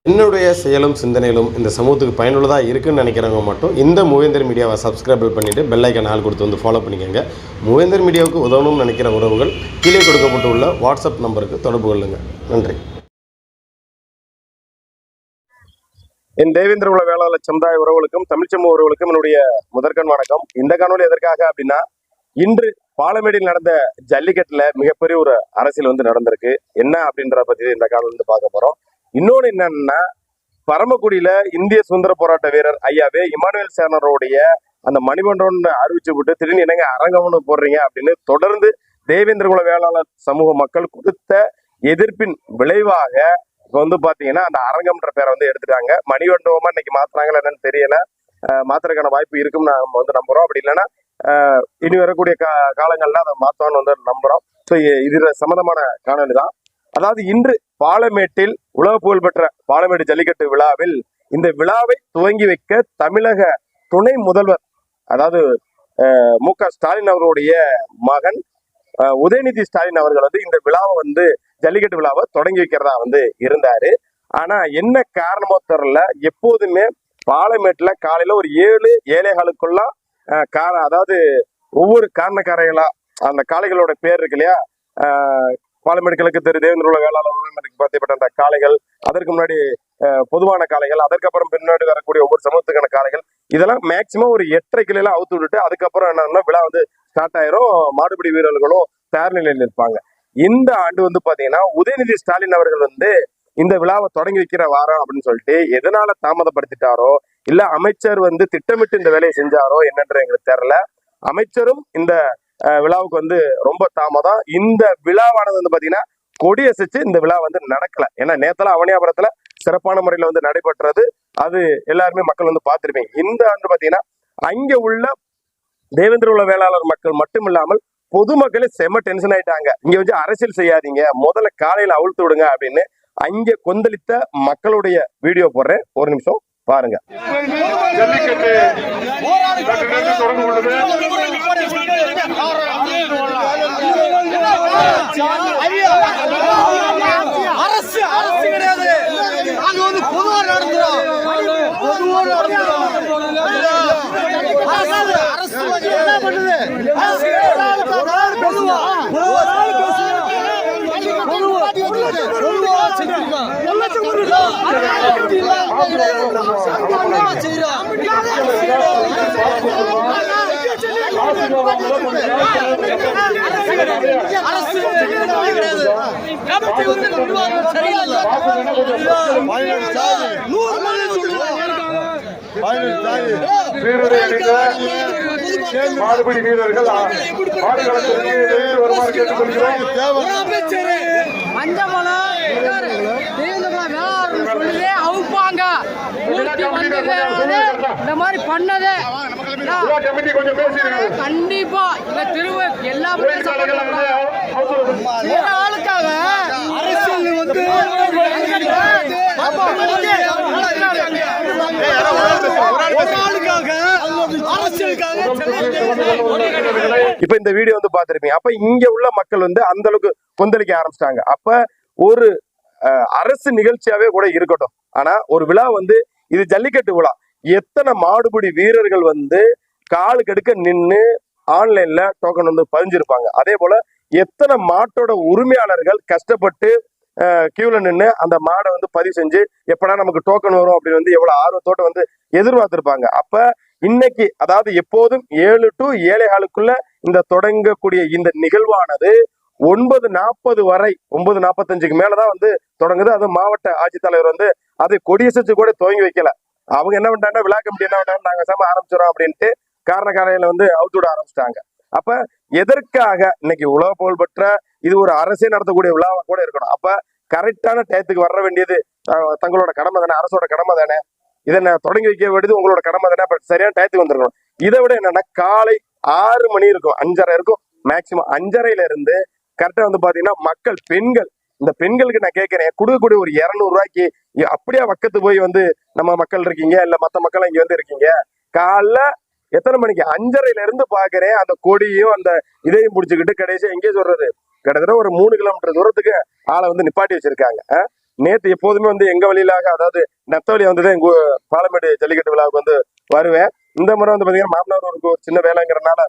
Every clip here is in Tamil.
என்னுடைய செயலும் சிந்தனையிலும் இந்த சமூகத்துக்கு பயனுள்ளதாக இருக்குன்னு நினைக்கிறவங்க மட்டும் இந்த மூவேந்தர் மீடியாவை சப்ஸ்கிரைப் பண்ணிவிட்டு பெல் ஐக்கான் ஆல் கொடுத்து வந்து ஃபாலோ பண்ணிக்கோங்க. மூவேந்தர் மீடியாவுக்கு உதவணும்னு நினைக்கிற உறவுகள் கீழே கொடுக்கப்பட்டுள்ள வாட்ஸ்அப் நம்பருக்கு தொடர்பு கொள்ளுங்கள். நன்றி. என் தேவேந்திர உள்ள வேளாளர் சமுதாய உறவுகளுக்கும் தமிழ் சமூக உறவுகளுக்கும் என்னுடைய முதற்கண் வணக்கம். இந்த காணொலி எதற்காக அப்படின்னா, இன்று பாலமேடில் நடந்த ஜல்லிக்கட்டுல மிகப்பெரிய ஒரு அரசியல் நடந்திருக்கு. என்ன அப்படின்றத பத்தி இந்த காணொலி பார்க்க போறோம். இன்னொன்னு என்னன்னா, பரமக்குடியில இந்திய சுதந்திர போராட்ட வீரர் ஐயாவே இமானுவேல் சேனருடைய அந்த மணிமண்டபம்னு அறிவிச்சு விட்டு திடீர்னு என்னங்க அரங்கம்னு போடுறீங்க அப்படின்னு தொடர்ந்து தேவேந்திர குல வேளாளர் சமூக மக்கள் கொடுத்த எதிர்ப்பின் விளைவாக இப்ப பாத்தீங்கன்னா அந்த அரங்கம்ன்ற பேரை எடுத்துட்டாங்க. மணிமண்டபமா இன்னைக்கு மாத்துறாங்களா என்னன்னு தெரியல. மாத்துறதுக்கான வாய்ப்பு இருக்குன்னு நம்ம நம்புறோம். அப்படி இல்லைன்னா இனி வரக்கூடிய காலங்கள்ல அதை மாத்தோம்னு நம்புறோம். ஸோ இது சம்பந்தமான காணொலி தான். அதாவது இன்று பாலமேட்டில் உலக புகழ்பெற்ற பாலமேடு ஜல்லிக்கட்டு விழாவில் இந்த விழாவை துவங்கி வைக்க தமிழக துணை முதல்வர் அதாவது மு.க. ஸ்டாலின் அவர்களுடைய மகன் உதயநிதி ஸ்டாலின் அவர்கள் இந்த விழாவை ஜல்லிக்கட்டு விழாவை தொடங்கி வைக்கிறதா இருந்தாரு. ஆனா என்ன காரணமோ தெரியல, எப்போதுமே பாலமேட்டுல காலையில ஒரு 7-7:15 அதாவது ஒவ்வொரு காரணக்காரைகளா அந்த காளைகளோட பேர் இருக்கு இல்லையா, பாலமேடு கிழக்கு தெரு தேவேந்திர உள்ள வேளாளர் பார்த்தப்பட்ட அந்த காளைகள், அதற்கு முன்னாடி பொதுவான காளைகள், அதற்கப்புறம் பின்னாடி வரக்கூடிய ஒவ்வொரு சமூகத்துக்கான காளைகள், இதெல்லாம் மேக்சிமம் ஒரு 8:30 அவுத்து விட்டுட்டு அதுக்கப்புறம் என்னன்னா விழா ஸ்டார்ட் ஆயிரும். மாடுபிடி வீரர்களும் தயார் நிலையில் இருப்பாங்க. இந்த ஆண்டு பாத்தீங்கன்னா உதயநிதி ஸ்டாலின் அவர்கள் இந்த விழாவை தொடங்கி வைக்கிற வாரம் அப்படின்னு சொல்லிட்டு எதனால தாமதப்படுத்திட்டாரோ, இல்ல அமைச்சர் திட்டமிட்டு இந்த வேலையை செஞ்சாரோ என்னன்ற எங்களுக்கு தெரியல. அமைச்சரும் இந்த விழாவுக்கு ரொம்ப தாமதம். இந்த விழாவானது பாத்தீங்கன்னா கொடியசைச்சு இந்த விழா நடக்கல. ஏன்னா நேத்தெல்லாம் அவனியாபுரத்துல சிறப்பான முறையில நடைபெற்றது. அது எல்லாருமே மக்கள் பார்த்திருப்பீங்க. இந்த ஆண்டு பாத்தீங்கன்னா அங்க உள்ள தேவேந்திர உள்ள வேளாளர் மக்கள் மட்டும் இல்லாமல் பொதுமக்களே செம டென்ஷன் ஆயிட்டாங்க. இங்க அரசியல் செய்யாதீங்க, முதல்ல காலையில அவிழ்த்து விடுங்க அப்படின்னு அங்க கொந்தளித்த மக்களுடைய வீடியோ போடுறேன், ஒரு நிமிஷம் பாருங்க. அரசு அரசு கிடையாது, நாங்க பொதுவா நடந்துறோம். அரசு என்ன பண்ணுது? மாடுபிடி வீரர்கள் அவுப்பாங்க இந்த மாதிரி பண்ணதே கண்டிப்பா எல்லா ஆளுக்காக அரசியல் இப்ப இந்த வீடியோ பாத்திருப்பீங்க. அப்ப இங்க உள்ள மக்கள் அந்த அளவுக்கு கொந்தளிக்க ஆரம்பிச்சிட்டாங்க. அப்ப ஒரு அரசு நிகழ்ச்சியாவே கூட இருக்கட்டும், ஆனா ஒரு விழா இது ஜல்லிக்கட்டு விழா. எத்தனை மாடுபிடி வீரர்கள் காலு கெடுக்க நின்று ஆன்லைன்ல டோக்கன் பதிஞ்சிருப்பாங்க. அதே போல எத்தனை மாட்டோட உரிமையாளர்கள் கஷ்டப்பட்டு கியூல நின்று அந்த மாடை பதிவு செஞ்சு எப்படா நமக்கு டோக்கன் வரும் அப்படின்னு எவ்வளவு ஆர்வத்தோட எதிர்பார்த்திருப்பாங்க. அப்ப இன்னைக்கு அதாவது எப்போதும் 7 to 7:15 இந்த தொடங்கக்கூடிய இந்த நிகழ்வானது 9:40 வரை 9:45 மேலதான் தொடங்குது. அது மாவட்ட ஆட்சித்தலைவர் அதை கொடியசைச்சு கூட துவங்கி வைக்கல. அவங்க என்ன பண்ணிட்டாங்கன்னா, விழா கமிட்டி என்ன பண்ணிட்டாங்க, நாங்க சம ஆரம்பிச்சிடறோம் அப்படின்ட்டு காரணக்காரையில அவுத்து விட ஆரம்பிச்சிட்டாங்க. அப்ப எதற்காக இன்னைக்கு உலக புகழ்பெற்ற இது ஒரு அரசே நடத்தக்கூடிய விழாவா கூட இருக்கணும். அப்ப கரெக்டான டயத்துக்கு வர வேண்டியது தங்களோட கடமை தானே, அரசோட கடமை தானே. இதை தொடங்கி வைக்க வேண்டியது உங்களோட கடமை தானே. சரியான டயத்துக்கு வந்துருக்கணும். இதை விட என்னன்னா, காலை 6 மணி இருக்கும், 5:30 இருக்கும், மேக்சிமம் 5:30 இருந்து கரெக்டா பாத்தீங்கன்னா மக்கள் பெண்கள், இந்த பெண்களுக்கு நான் கேட்கிறேன், கொடுக்கக்கூடிய ஒரு 200 ரூபாய்க்கு அப்படியே பக்கத்து போய் நம்ம மக்கள் இருக்கீங்க, இல்ல மத்த மக்கள் இங்க இருக்கீங்க, காலைல எத்தனை மணிக்கு 5:30 இருந்து பாக்குறேன் அந்த கொடியும் அந்த இதையும் பிடிச்சுக்கிட்டு கடைசி எங்கே சொல்றது கிட்டத்தட்ட ஒரு 3 கிலோமீட்டர் தூரத்துக்கு ஆளை நிப்பாட்டி வச்சிருக்காங்க. நேற்று எப்போதுமே வந்து எங்க வழியிலாக, அதாவது நெத்தவழி வந்துதான் எங்க பாலமேடு ஜல்லிக்கட்டு விழாவுக்கு வந்து வருவேன். இந்த முறை வந்து பாத்தீங்கன்னா மாமனாருக்கு ஒரு சின்ன வேலைங்கிறனால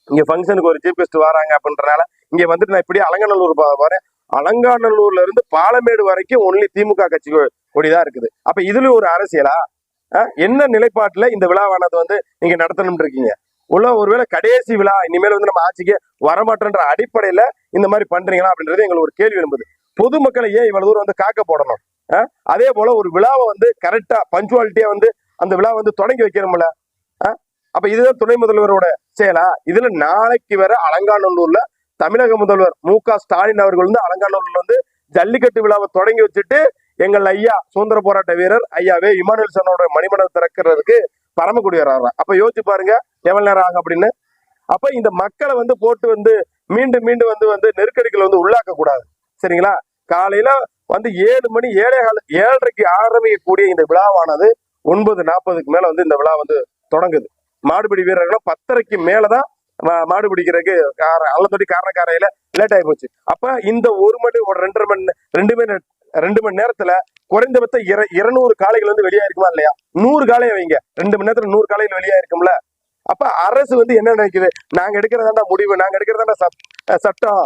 இங்க ஃபங்க்ஷனுக்கு ஒரு சீஃப் கெஸ்ட் வராங்க அப்படின்றனால இங்க வந்துட்டு நான் இப்படியே அலங்காநல்லூர் வரேன். அலங்காநல்லூர்ல இருந்து பாலமேடு வரைக்கும் ஒன்லி திமுக கட்சி கொடிதான் இருக்குது. அப்ப இதுல ஒரு அரசியலா? என்ன நிலைப்பாட்டுல இந்த விழாவானது வந்து நீங்க நடத்தணும்னு இருக்கீங்க? ஒருவேளை கடைசி விழா, இனிமேல் வந்து நம்ம ஆட்சிக்கு வரமாட்டேன்ற அடிப்படையில இந்த மாதிரி பண்றீங்களா அப்படின்றது எங்களுக்கு ஒரு கேள்வி எழும்புது. பொதுமக்களை ஏன் இவ்வளவு தூரம் வந்து காக்க போடணும்? அதே போல ஒரு விழாவை வந்து கரெக்டா பஞ்சுவாலிட்டியா வந்து அந்த விழா வந்து தொடங்கி வைக்கணும்ல. அப்ப இதுதான் துணை முதல்வரோட செயலா? இதுல நாளைக்கு வர அலங்காநல்லூர்ல தமிழக முதல்வர் மு.க.ஸ்டாலின் அவர்கள் வந்து அலங்காநல்லூர்ல வந்து ஜல்லிக்கட்டு விழாவை தொடங்கி வச்சுட்டு எங்கள் ஐயா சுதந்திர போராட்ட வீரர் ஐயாவே இமானுவேல் சனோட மணிமண்டபம் திறக்கிறதுக்கு பரமக்குடி வர்றாங்க. அப்ப யோசிச்சு பாருங்க எவ்வளவு நேரம் ஆகும் அப்படின்னு. அப்ப இந்த மக்களை வந்து போட்டு வந்து மீண்டும் மீண்டும் வந்து நெருக்கடிகளை வந்து உள்ளாக்க கூடாது. சரிங்களா? காலையில வந்து 7 மணி 7:30க்கு ஆரம்பிக்கக்கூடிய இந்த விழாவானது 9:40க்கு மேல வந்து இந்த விழா வந்து தொடங்குது. மாடுபிடி வீரர்களும் 10:30க்கு மேலதான் மாடு பிடிக்கிறதுக்கு அல்லத்தொடி காரணக்காரையில லேட் ஆகி போச்சு. அப்ப இந்த 1 மணி ஒரு 2 மணி நேரத்துல குறைந்தபட்சம் 200 காளைகள் வந்து வெளியா இருக்குமா இல்லையா? 100 காளையை வைங்க, 2 மணி நேரத்துல 100 காளைகள் வெளியா இருக்கும்ல. அப்ப அரசு வந்து என்ன நினைக்குது? நாங்க எடுக்கிறதாண்டா முடிவு, நாங்க எடுக்கிறதாண்டா சட்டம்.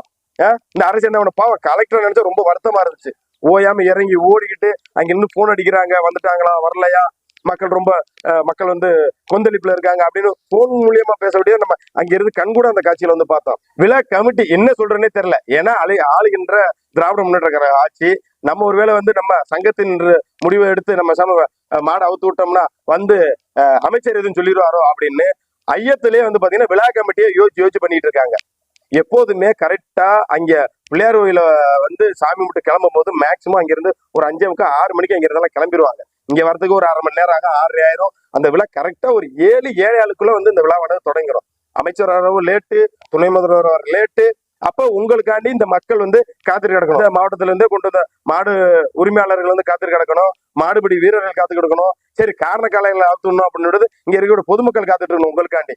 இந்த அரசு என்ன பாவம், கலெக்டர் நினைச்சா ரொம்ப வருத்தமா இருந்துச்சு. ஓயாம இறங்கி ஓடிக்கிட்டு அங்க இருந்து போன் அடிக்கிறாங்க, வந்துட்டாங்களா வரலையா, மக்கள் வந்து கொந்தளிப்புல இருக்காங்க அப்படின்னு போன் மூலியமா பேசக்கூடிய நம்ம அங்க இருந்து கண்கூட அந்த காட்சியில வந்து பார்த்தோம். விழா கமிட்டி என்ன சொல்றேன்னே தெரியல. ஏன்னா ஆளுகின்ற திராவிட முன்னேற்ற ஆட்சி நம்ம ஒருவேளை வந்து நம்ம சங்கத்தின் முடிவை எடுத்து நம்ம மாடை அவுத்து விட்டோம்னா வந்து அமைச்சர் எதுவும் சொல்லிடுவாரோ அப்படின்னு ஐயத்திலே வந்து பாத்தீங்கன்னா விழா கமிட்டியை யோசிச்சு பண்ணிட்டு இருக்காங்க. எப்போதுமே கரெக்டா அங்க பிள்ளையார் கோயில வந்து சாமி மட்டும் கிளம்பும் போது மேக்சிமம் அங்க இருந்து ஒரு 5:45 6 மணிக்கு அங்க இருந்தாலும் கிளம்பிடுவாங்க. இங்க வரதுக்கு ஒரு 1/2 மணி நேரம் ஆகும், 6:30 ஆயிரும். அந்த விழா கரெக்டா ஒரு 7:07 வந்து இந்த விழாவானது தொடங்கிடும். அமைச்சர் வரவு லேட்டு, துணை முதல்வர் வர லேட்டு. அப்ப உங்களுக்காண்டி இந்த மக்கள் வந்து காத்துட்டு கிடக்கணும். மாவட்டத்துல இருந்தே கொண்டு வந்த மாடு உரிமையாளர்கள் வந்து காத்துட்டு கிடக்கணும், மாடுபிடி வீரர்கள் காத்து கிடக்கணும். சரி, காரண காலைகளை ஆத்தணும் அப்படின்னு இங்க இருக்கிற பொதுமக்கள் காத்துட்டு இருக்கணும் உங்களுக்காண்டி.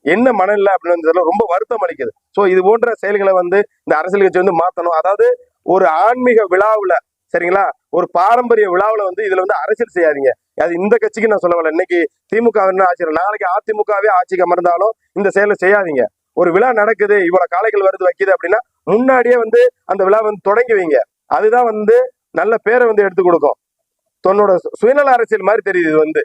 என்ன மனநிலை அப்படின்னு ரொம்ப வருத்தம் அளிக்குது. சோ இது போன்ற செயல்களை வந்து இந்த அரசியல் கட்சி வந்து மாத்தணும். அதாவது ஒரு ஆன்மீக விழாவுல, சரிங்களா, ஒரு பாரம்பரிய விழாவுல வந்து இதுல வந்து அரசியல் செய்யாதீங்க. அது இந்த கட்சிக்கு நான் சொல்லவில்லை. இன்னைக்கு திமுக ஆட்சி, நாளைக்கு அதிமுகவே ஆட்சிக்கு அமர்ந்தாலும் இந்த செயலை செய்யாதீங்க. ஒரு விழா நடக்குது, இவ்வளவு காளைகள் வருது வைக்குது அப்படின்னா முன்னாடியே வந்து அந்த விழா வந்து தொடங்கி வைங்க. அதுதான் வந்து நல்ல பேரை வந்து எடுத்து கொடுக்கும். தன்னோட சுயநல அரசியல் மாதிரி தெரியுது இது வந்து.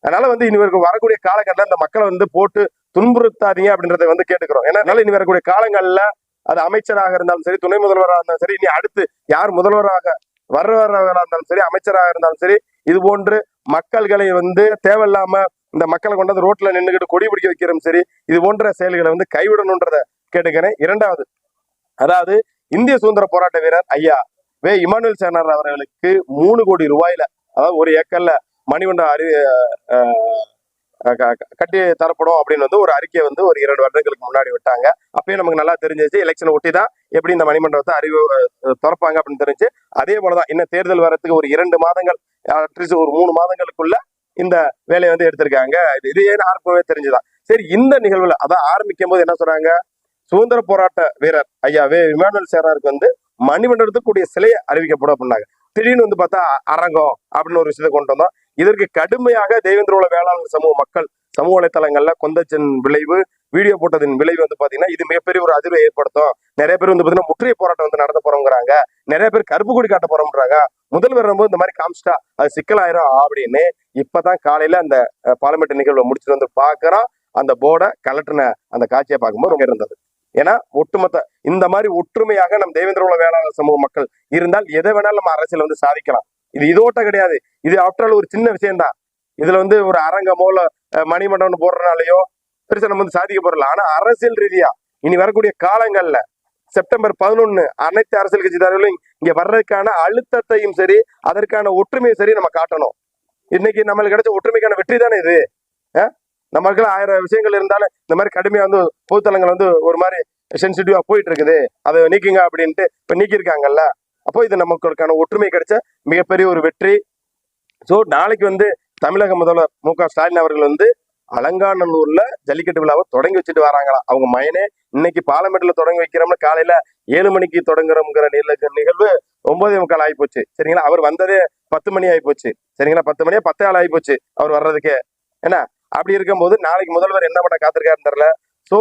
அதனால வந்து இனி வரக்கூடிய காலகட்டத்தில் இந்த மக்களை வந்து போட்டு துன்புறுத்தாதீங்க அப்படின்றத வந்து கேட்டுக்கிறோம். ஏன்னா இனி வரக்கூடிய காலங்கள்ல அது அமைச்சராக இருந்தாலும் சரி, துணை முதல்வராக இருந்தாலும் சரி, இனி அடுத்து யார் முதல்வராக வர்றவராக இருந்தாலும் சரி, அமைச்சராக இருந்தாலும் சரி, இது போன்று மக்கள்களை வந்து தேவையில்லாம இந்த மக்களை கொண்டாந்து ரோட்ல நின்றுகிட்டு கொடி பிடிக்க வைக்கிறோம் சரி, இது போன்ற செயல்களை வந்து கைவிடணும்ன்றத கேட்டுக்கிறேன். இரண்டாவது, அதாவது இந்திய சுதந்திர போராட்ட வீரர் ஐயா வே இமானுவேல் சேனார் அவர்களுக்கு 3 கோடி ரூபாயில, அதாவது 1 ஏக்கர்ல மணிமண்டபம் கட்டி தரப்படும் அப்படின்னு வந்து ஒரு அறிக்கையை வந்து ஒரு 2 வருடங்களுக்கு முன்னாடி விட்டாங்க. அப்பயும் நமக்கு நல்லா தெரிஞ்சிச்சு, எலெக்ஷனை ஒட்டி தான் எப்படி இந்த மணிமண்டபத்தை திறப்பாங்க அப்படின்னு தெரிஞ்சு. அதே போலதான் இன்னும் தேர்தல் வரத்துக்கு ஒரு 2 மாதங்கள், அட்லீஸ்ட் ஒரு 3 மாதங்களுக்குள்ள இந்த வேலையை வந்து எடுத்திருக்காங்க. இது ஏன்னு ஆரம்பமே தெரிஞ்சுதான். சரி, இந்த நிகழ்வுல அதான் ஆரம்பிக்கும் போது என்ன சொல்றாங்க, சுதந்திர போராட்ட வீரர் ஐயா வே இமானுவேல் சேனாருக்கு வந்து மணிமண்டபத்துக்கு கூடிய சிலையை அறிவிக்கப்படும் அப்படின்னாங்க. திடீர்னு வந்து பார்த்தா அரங்கம் அப்படின்னு ஒரு விஷயத்தை கொண்டு வந்தோம். இதற்கு கடுமையாக தேவேந்திர உல வேளாளர் சமூக மக்கள் சமூக வலைத்தளங்கள்ல கொந்தச்சின் விளைவு வீடியோ போட்டதின் விளைவு வந்து பாத்தீங்கன்னா இது மிகப்பெரிய ஒரு அதிர்வை ஏற்படுத்தும். நிறைய பேர் வந்து பாத்தீங்கன்னா முற்றுகை போராட்டம் வந்து நடத்த போறோங்கிறாங்க, நிறைய பேர் கருப்பு கொடி காட்ட போறோம்ன்றாங்க. முதல்வர் வரும்போது இந்த மாதிரி காமிச்சிட்டா அது சிக்கலாயிரும் அப்படின்னு இப்பதான் காலையில அந்த பாலமேட்டு நிகழ்வை முடிச்சுட்டு வந்து பாக்குறோம். அந்த போர்டை கலட்டின அந்த காட்சியை பார்க்கும்போது ரொம்ப இருந்தது. ஏன்னா ஒட்டுமொத்த இந்த மாதிரி ஒற்றுமையாக நம் தேவேந்திர உல வேளாளர் சமூக மக்கள் இருந்தால் எதை வேணாலும் நம்ம அரசியல் வந்து சாதிக்கலாம். இது இதோட்ட கிடையாது. இது ஆஃப்டர் ஒரு சின்ன விஷயம் தான். இதுல வந்து ஒரு அரங்கமோ மணிமண்டபம் போடுறதுனாலயோ பெருசா நம்ம வந்து சாதிக்க போறல. ஆனா அரசியல் ரீதியா இனி வரக்கூடிய காலங்கள்ல செப்டம்பர் 11 அனைத்து அரசியல் கட்சி தலைவர்களும் இங்க வர்றதுக்கான அழுத்தத்தையும் சரி, அதற்கான ஒற்றுமையும் சரி நம்ம காட்டணும். இன்னைக்கு நம்மளுக்கு கிடைச்ச ஒற்றுமைக்கான வெற்றி தானே இது. நமக்கு 1000 விஷயங்கள் இருந்தாலும் இந்த மாதிரி கடுமையா வந்து பொதுத்தலங்கள் வந்து ஒரு மாதிரி சென்சிட்டிவா போயிட்டு இருக்குது, அதை நீக்குங்க அப்படின்ட்டு இப்ப நீக்கிருக்காங்கல்ல. அப்போ இது நமக்கான ஒற்றுமை கிடைச்ச மிகப்பெரிய ஒரு வெற்றி. ஸோ நாளைக்கு வந்து தமிழக முதல்வர் மு.க.ஸ்டாலின் அவர்கள் வந்து அலங்காநல்லூர்ல ஜல்லிக்கட்டு விழாவை தொடங்கி வச்சுட்டு வராங்களா. அவங்க மயனே இன்னைக்கு பாலமேடுல தொடங்கி வைக்கிறோம்னு காலையில 7 மணிக்கு தொடங்குறோம்ங்கிற நிகழ்வு 9:45 ஆகி போச்சு. சரிங்களா, அவர் வந்ததே 10 மணி ஆகி போச்சு. சரிங்களா, 10 மணியா 10:15 ஆகி போச்சு அவர் வர்றதுக்கே. ஏன்னா அப்படி இருக்கும்போது நாளைக்கு முதல்வர் என்ன பண்ண காத்திருக்காருன்னு தெரியல. சோ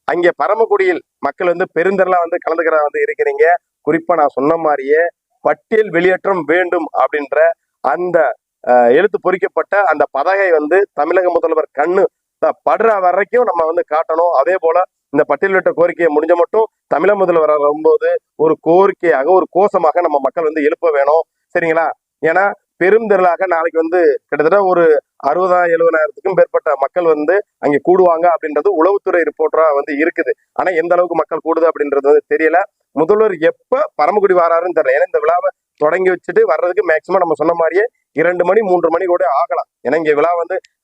அங்கே பரமக்குடியில் மக்கள் பெருந்தெரலா கலந்துக்கிற இருக்கிறீங்க. குறிப்பா நான் சொன்ன மாதிரியே பட்டியல் வெளியேற்றம் வேண்டும் அப்படின்ற அந்த எழுத்து பொறிக்கப்பட்ட அந்த பதகை தமிழக முதல்வர் கண்ணு படுற வரைக்கும் நம்ம காட்டணும். அதே போல இந்த பட்டியலிட்ட கோரிக்கையை முடிஞ்ச மட்டும் தமிழக முதல்வர் வரும்போது ஒரு கோரிக்கையாக ஒரு கோஷமாக நம்ம மக்கள் எழுப்ப வேணும். சரிங்களா, ஏன்னா பெருந்திரளாக நாளைக்கு கிட்டத்தட்ட ஒரு 60,000-70,000க்கும் மேற்பட்ட மக்கள் அங்கே கூடுவாங்க அப்படின்றது உளவுத்துறை ரிப்போர்ட்டரா இருக்குது. ஆனா எந்த அளவுக்கு மக்கள் கூடுது அப்படின்றது தெரியல. முதல்வர் எப்ப பரமக்குடி வராருன்னு தெரியல. ஏன்னா இந்த விழாவை தொடங்கி வச்சுட்டு வர்றதுக்கு மேக்சிமம் நம்ம சொன்ன மாதிரியே 2 மணி 3 மணி கூட ஆகலாம். ஏன்னா இங்க விழா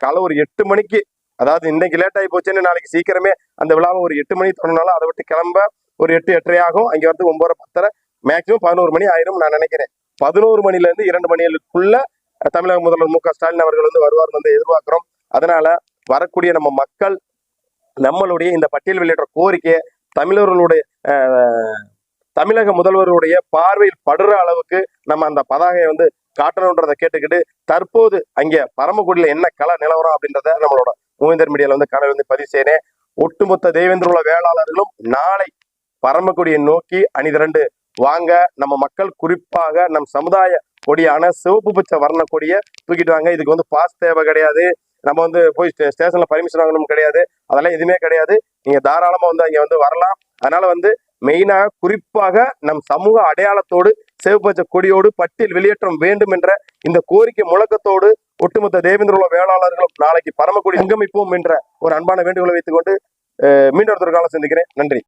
காலை ஒரு 8 மணிக்கு, அதாவது இன்னைக்கு லேட் ஆகி போச்சுன்னு நாளைக்கு சீக்கிரமே அந்த விழாவை ஒரு 8 மணிக்கு தொடங்கினாலும் அதை விட்டு கிளம்ப ஒரு 8-8:30 ஆகும். அங்க 9:10 மேக்சிமம் 11 மணி ஆயிரும் நான் நினைக்கிறேன். 11 மணில இருந்து 2 மணிக்குள்ள தமிழக முதல்வர் மு க ஸ்டாலின் அவர்கள் வருவார் எதிர்பார்க்கிறோம். அதனால வரக்கூடிய நம்ம மக்கள் நம்மளுடைய இந்த பட்டியல் வெளியிட்ட கோரிக்கையை தமிழக முதல்வருடைய பார்வையில் படுற அளவுக்கு நம்ம அந்த பதாகையை காட்டணுன்றதை கேட்டுக்கிட்டு தற்போது அங்கே பரமக்குடியில என்ன கள நிலவரம் அப்படின்றத நம்மளோட மூவேந்தர் மீடியால காணொலி பதிவு செய்யறேன். ஒட்டுமொத்த தேவேந்திர உள்ள வேளாளர்களும் நாளை பரமக்குடியை நோக்கி அணிதிரண்டு வாங்க. நம்ம மக்கள் குறிப்பாக நம் சமுதாய கொடியான சிவப்பு பச்சை வர்ண கொடியை தூக்கிட்டு வாங்க. இதுக்கு பாஸ் தேவை கிடையாது. நம்ம போய் ஸ்டேஷன்ல பர்மிஷன் வாங்கணும் கிடையாது. அதெல்லாம் எதுவுமே கிடையாது. நீங்க தாராளமா அங்க வரலாம். அதனால மெயினாக குறிப்பாக நம் சமூக அடையாளத்தோடு சிவப்பு கொடியோடு பட்டியல் வெளியேற்றம் வேண்டும் என்ற இந்த கோரிக்கை முழக்கத்தோடு ஒட்டுமொத்த தேவேந்திர உள்ள வேளாளர்களும் நாளைக்கு பரமக்குடி சங்கமிப்போம் என்ற ஒரு அன்பான வேண்டுகோளை வைத்துக் கொண்டு மீண்டும் ஒரு காலம் சந்திக்கிறேன். நன்றி.